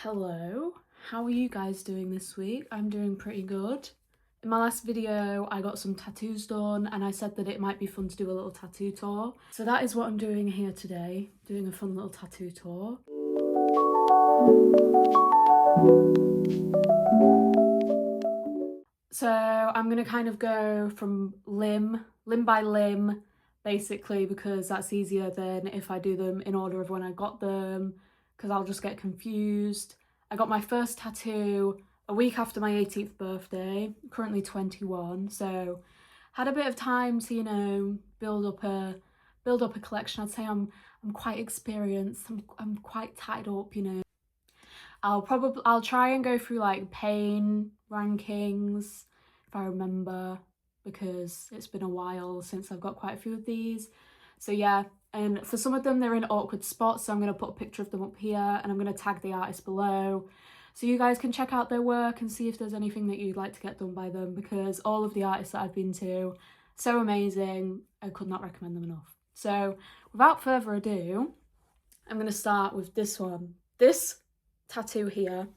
Hello, how are you guys doing this week? I'm doing pretty good. In my last video, I got some tattoos done and I said that it might be fun to do a little tattoo tour. So that is what I'm doing here today, doing a fun little tattoo tour. So I'm gonna kind of go from limb by limb, basically, because that's easier than if I do them in order of when I got them, because I'll just get confused. I got my first tattoo a week after my 18th birthday, currently 21, so had a bit of time to, you know, build up a collection. I'd say I'm quite experienced. I'm quite tied up, you know. I'll try and go through like pain rankings if I remember, because it's been a while since I've got quite a few of these. So yeah, and for some of them they're in awkward spots, so I'm going to put a picture of them up here and I'm going to tag the artist below so you guys can check out their work and see if there's anything that you'd like to get done by them, because all of the artists that I've been to, so amazing, I could not recommend them enough. So without further ado, I'm going to start with this one. This tattoo here,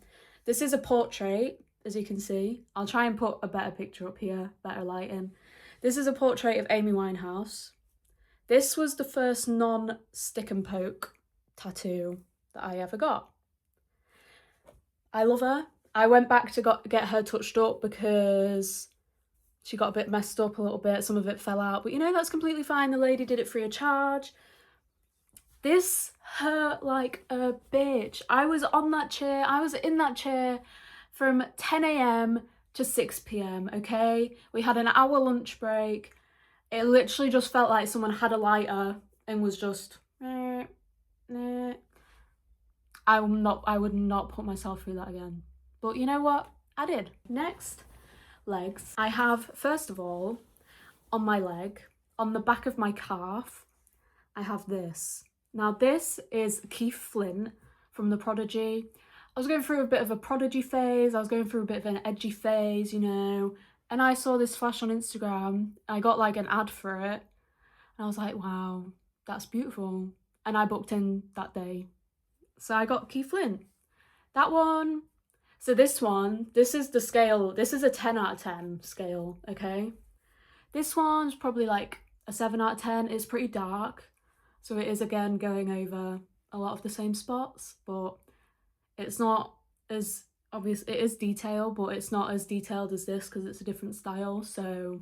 this is a portrait, as you can see. I'll try and put a better picture up here, better lighting. This is a portrait of Amy Winehouse. This was the first non-stick and poke tattoo that I ever got. I love her. I went back to get her touched up because she got a bit messed up a little bit, some of it fell out, but you know, that's completely fine. The lady did it free of charge. This hurt like a bitch. I was on that chair, I was in that chair from 10 a.m. to 6 p.m, okay? We had an hour lunch break. It literally just felt like someone had a lighter and was just, I would not put myself through that again. But you know what? I did. Next, legs. I have, first of all, on my leg, on the back of my calf, I have this. Now this is Keith Flint from The Prodigy. I was going through a bit of a Prodigy phase, I was going through a bit of an edgy phase, you know, and I saw this flash on Instagram. I got like an ad for it and I was like, wow, that's beautiful. And I booked in that day. So I got Keith Flint. That one, so this one, this is the scale, this is a 10 out of 10 scale, okay? This one's probably like a 7 out of 10, it's pretty dark. So it is again going over a lot of the same spots, but it's not as obvious. It is detailed, but it's not as detailed as this because it's a different style. So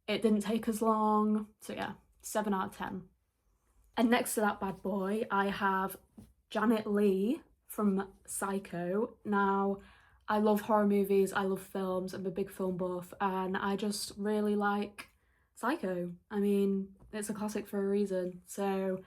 it didn't take as long. So yeah, 7 out of 10. And next to that bad boy, I have Janet Leigh from Psycho. Now, I love horror movies, I love films, I'm a big film buff, and I just really like Psycho. I mean, it's a classic for a reason. So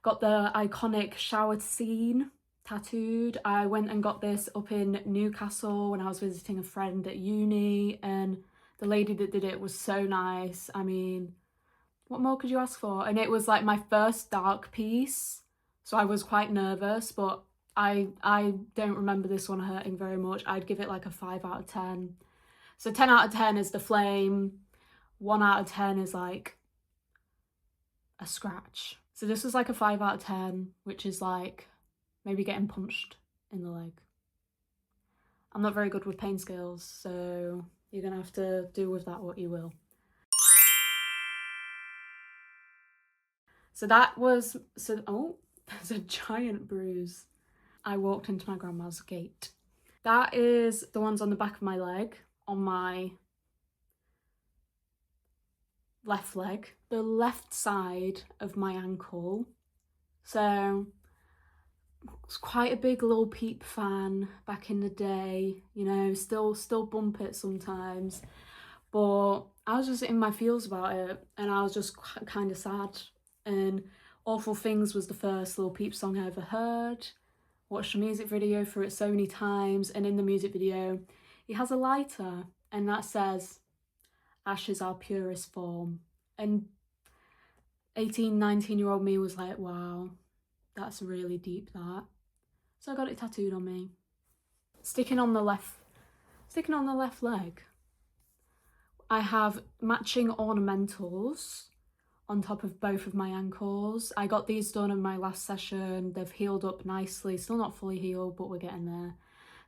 got the iconic shower scene tattooed. I went and got this up in Newcastle when I was visiting a friend at uni, and the lady that did it was so nice. I mean, what more could you ask for? And it was like my first dark piece, so I was quite nervous, but I don't remember this one hurting very much. I'd give it like a 5 out of 10. So 10 out of 10 is the flame, 1 out of 10 is like a scratch. So this was like a 5 out of 10, which is like maybe getting punched in the leg. I'm not very good with pain scales, so you're gonna have to do with that what you will. So that was, oh, there's a giant bruise. I walked into my grandma's gate. That is the ones on the back of my leg, on my left leg, the left side of my ankle. So I was quite a big Lil Peep fan back in the day, you know, still bump it sometimes, but I was just in my feels about it and I was just kind of sad. And Awful Things was the first Lil Peep song I ever heard. Watched a music video for it so many times, and in the music video he has a lighter and that says ash is our purest form, and 19-year-old me was like, wow, that's really deep, that. So I got it tattooed on me. Sticking on the left leg, I have matching ornamentals on top of both of my ankles. I got these done in my last session. They've healed up nicely, still not fully healed, but we're getting there.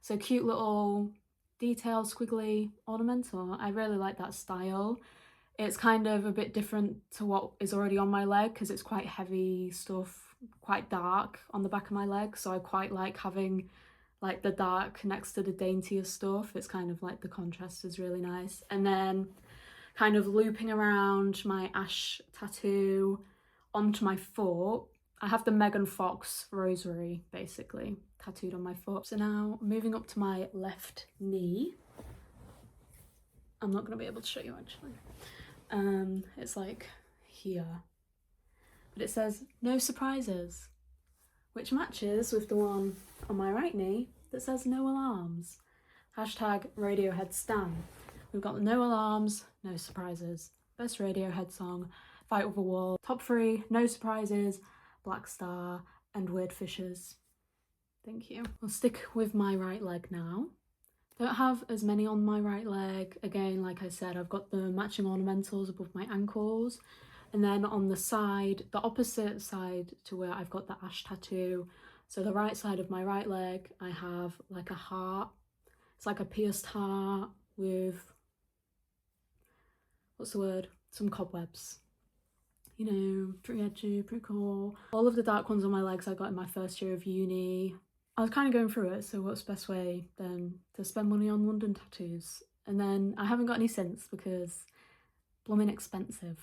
So cute little detailed, squiggly, ornamental. I really like that style. It's kind of a bit different to what is already on my leg because it's quite heavy stuff, quite dark on the back of my leg. So I quite like having like the dark next to the daintier stuff. It's kind of like the contrast is really nice. And then kind of looping around my ash tattoo onto my foot. I have the Megan Fox rosary basically tattooed on my foot. So now moving up to my left knee. I'm not going to be able to show you actually. It's like here, but it says no surprises, which matches with the one on my right knee that says no alarms. Hashtag Radiohead stan. We've got the no alarms, no surprises. Best Radiohead song, Fight with a Wall. Top 3, no surprises, Black Star and Weird Fishes. Thank you. I'll stick with my right leg now. Don't have as many on my right leg. Again, like I said, I've got the matching ornamentals above my ankles. And then on the side, the opposite side to where I've got the ash tattoo. So the right side of my right leg, I have like a heart. It's like a pierced heart with, what's the word? Some cobwebs. You know, pretty edgy, pretty cool. All of the dark ones on my legs I got in my first year of uni. I was kind of going through it, so what's the best way then to spend money on London tattoos? And then I haven't got any since because blooming expensive.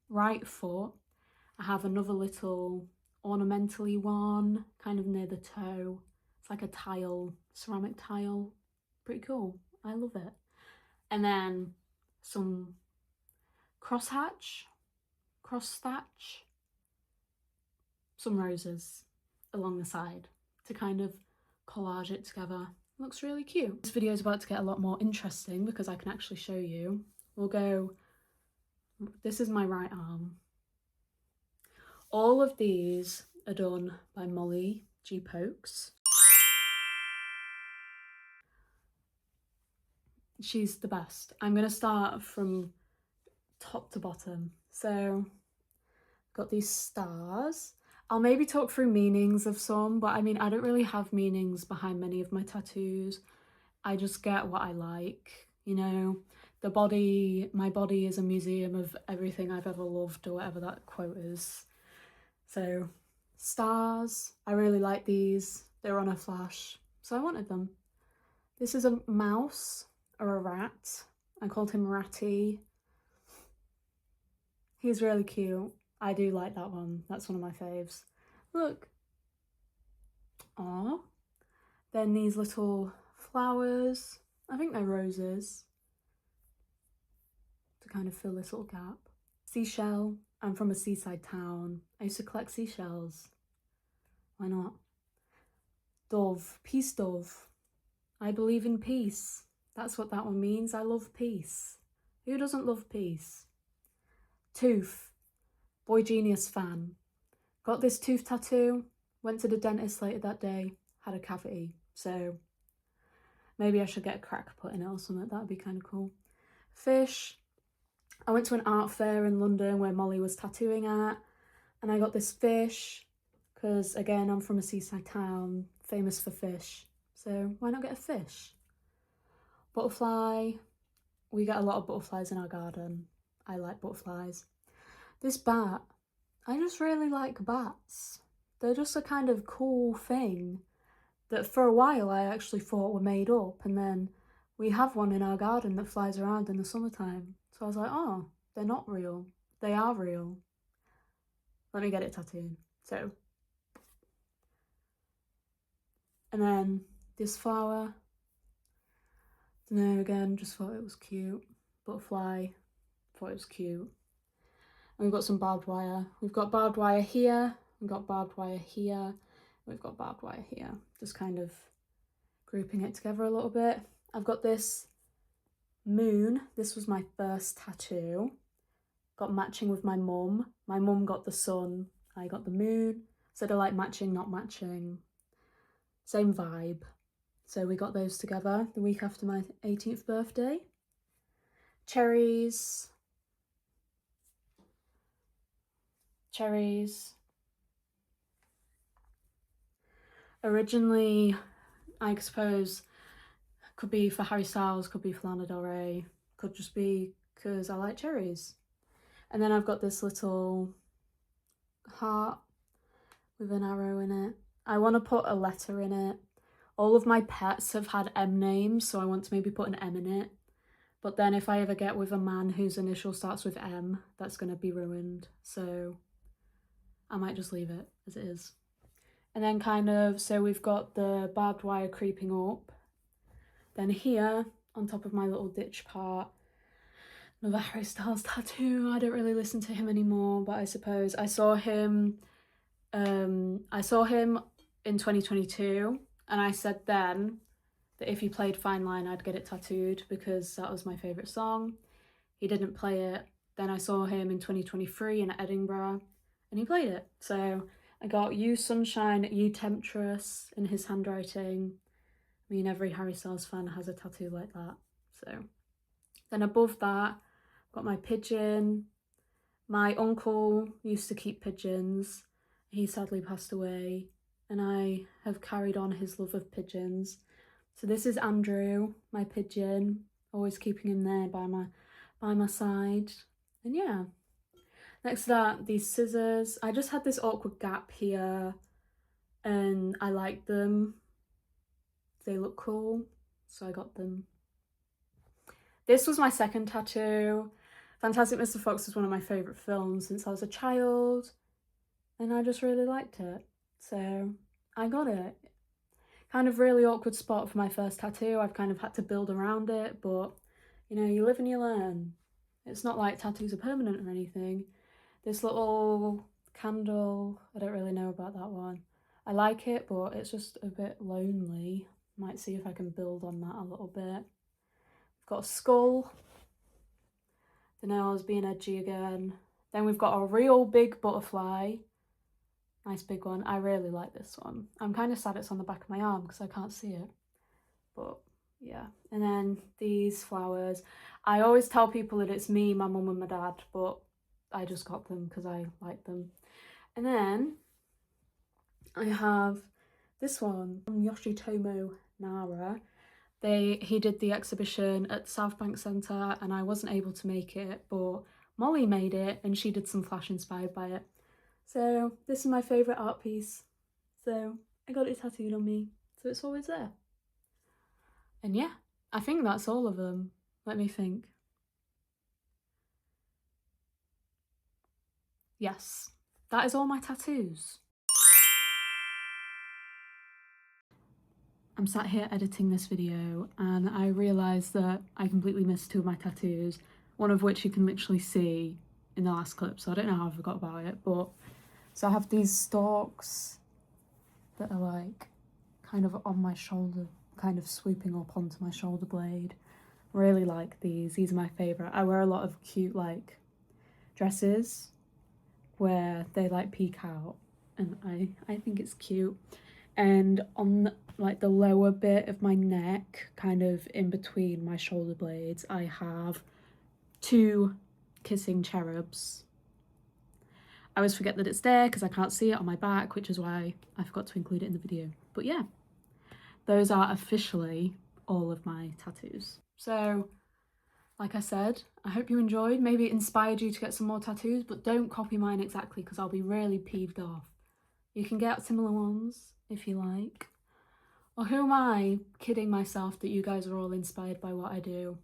Right foot, I have another little ornamentally one, kind of near the toe. It's like a tile, ceramic tile. Pretty cool. I love it. And then some cross thatch, some roses along the side to kind of collage it together. It looks really cute. This video is about to get a lot more interesting because I can actually show you. We'll go, this is my right arm. All of these are done by Molly G. Pokes. She's the best. I'm gonna start from top to bottom. So, got these stars. I'll maybe talk through meanings of some, but I mean, I don't really have meanings behind many of my tattoos. I just get what I like, you know? My body is a museum of everything I've ever loved, or whatever that quote is. So, stars, I really like these. They're on a flash, so I wanted them. This is a mouse, or a rat. I called him Ratty. He's really cute. I do like that one. That's one of my faves. Look. Aww. Then these little flowers. I think they're roses. To kind of fill this little gap. Seashell. I'm from a seaside town. I used to collect seashells. Why not? Dove. Peace dove. I believe in peace. That's what that one means. I love peace. Who doesn't love peace? Tooth. Boy Genius fan. Got this tooth tattoo, went to the dentist later that day, had a cavity, so maybe I should get a crack put in it or something. That would be kind of cool. Fish. I went to an art fair in London where Molly was tattooing at, and I got this fish because, again, I'm from a seaside town, famous for fish, so why not get a fish? Butterfly. We get a lot of butterflies in our garden. I like butterflies. This bat, I just really like bats. They're just a kind of cool thing that for a while I actually thought were made up, and then we have one in our garden that flies around in the summertime. So I was like, oh, they're not real. They are real. Let me get it tattooed. So. And then this flower. No, again, just thought it was cute. Butterfly, thought it was cute. And we've got some barbed wire. We've got barbed wire here, we've got barbed wire here, we've got barbed wire here. Just kind of grouping it together a little bit. I've got this moon. This was my first tattoo. Got matching with my mum. My mum got the sun, I got the moon. So they're like matching, not matching. Same vibe. So we got those together the week after my 18th birthday. Cherries. cherries. Originally, I suppose, could be for Harry Styles, could be for Lana Del Rey, could just be because I like cherries. And then I've got this little heart with an arrow in it. I want to put a letter in it. All of my pets have had M names, so I want to maybe put an M in it. But then if I ever get with a man whose initial starts with M, that's going to be ruined. So I might just leave it as it is. And then kind of, so we've got the barbed wire creeping up. Then here, on top of my little ditch part, another Harry Styles tattoo. I don't really listen to him anymore, but I suppose I saw him in 2022, and I said then that if he played Fine Line, I'd get it tattooed because that was my favourite song. He didn't play it. Then I saw him in 2023 in Edinburgh, and he played it. So I got You Sunshine, You Temptress in his handwriting. I mean, every Harry Styles fan has a tattoo like that. So then above that, got my pigeon. My uncle used to keep pigeons. He sadly passed away, and I have carried on his love of pigeons. So this is Andrew, my pigeon, always keeping him there by my side. And yeah. Next to that, these scissors. I just had this awkward gap here, and I liked them. They look cool, so I got them. This was my second tattoo. Fantastic Mr. Fox is one of my favourite films since I was a child, and I just really liked it, so I got it. Kind of really awkward spot for my first tattoo. I've kind of had to build around it, but you know, you live and you learn. It's not like tattoos are permanent or anything. This little candle, I don't really know about that one. I like it, but it's just a bit lonely. Might see if I can build on that a little bit. I've got a skull. Then I was being edgy again. Then we've got a real big butterfly. Nice big one. I really like this one. I'm kind of sad it's on the back of my arm because I can't see it. But yeah. And then these flowers. I always tell people that it's me, my mum and my dad, but I just got them because I like them. And then I have this one from Yoshitomo Nara. He did the exhibition at the South Bank Centre, and I wasn't able to make it, but Molly made it and she did some flash inspired by it. So this is my favourite art piece. So I got it tattooed on me, so it's always there. And yeah, I think that's all of them. Let me think. Yes, that is all my tattoos. I'm sat here editing this video and I realised that I completely missed two of my tattoos, one of which you can literally see in the last clip, so I don't know how I forgot about it, but so I have these stalks that are like kind of on my shoulder, kind of swooping up onto my shoulder blade. Really like these are my favourite. I wear a lot of cute like dresses where they like peek out and I think it's cute. And on like the lower bit of my neck, kind of in between my shoulder blades, I have two kissing cherubs. I always forget that it's there because I can't see it on my back, which is why I forgot to include it in the video. But yeah, those are officially all of my tattoos. So like I said, I hope you enjoyed. Maybe it inspired you to get some more tattoos, but don't copy mine exactly because I'll be really peeved off. You can get similar ones if you like. Or who am I kidding myself that you guys are all inspired by what I do?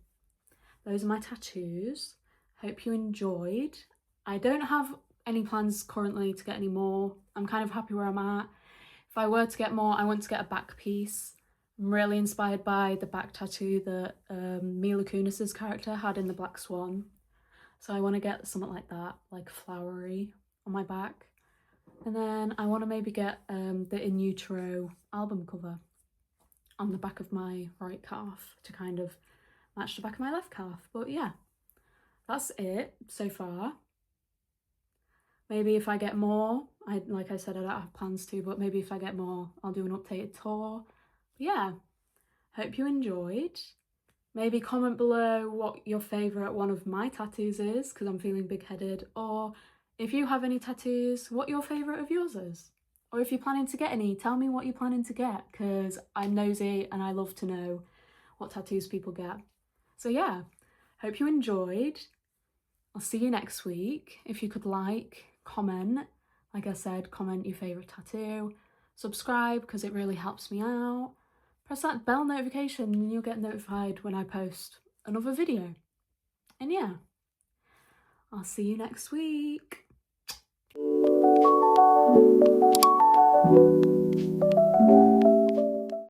Those are my tattoos. Hope you enjoyed. I don't have any plans currently to get any more. I'm kind of happy where I'm at. If I were to get more, I want to get a back piece. I'm really inspired by the back tattoo that Mila Kunis's character had in The Black Swan. So I want to get something like that, like flowery on my back. And then I want to maybe get the In Utero album cover on the back of my right calf to kind of match the back of my left calf. But yeah, that's it so far. Maybe if I get more, like I said, I don't have plans to, but maybe if I get more, I'll do an updated tour. But yeah, hope you enjoyed. Maybe comment below what your favourite one of my tattoos is, because I'm feeling big-headed, or if you have any tattoos, what your favourite of yours is. Or if you're planning to get any, tell me what you're planning to get, because I'm nosy and I love to know what tattoos people get. So yeah, hope you enjoyed. I'll see you next week. If you could like, comment, like I said, comment your favourite tattoo, subscribe because it really helps me out. Press that bell notification and you'll get notified when I post another video. And yeah, I'll see you next week.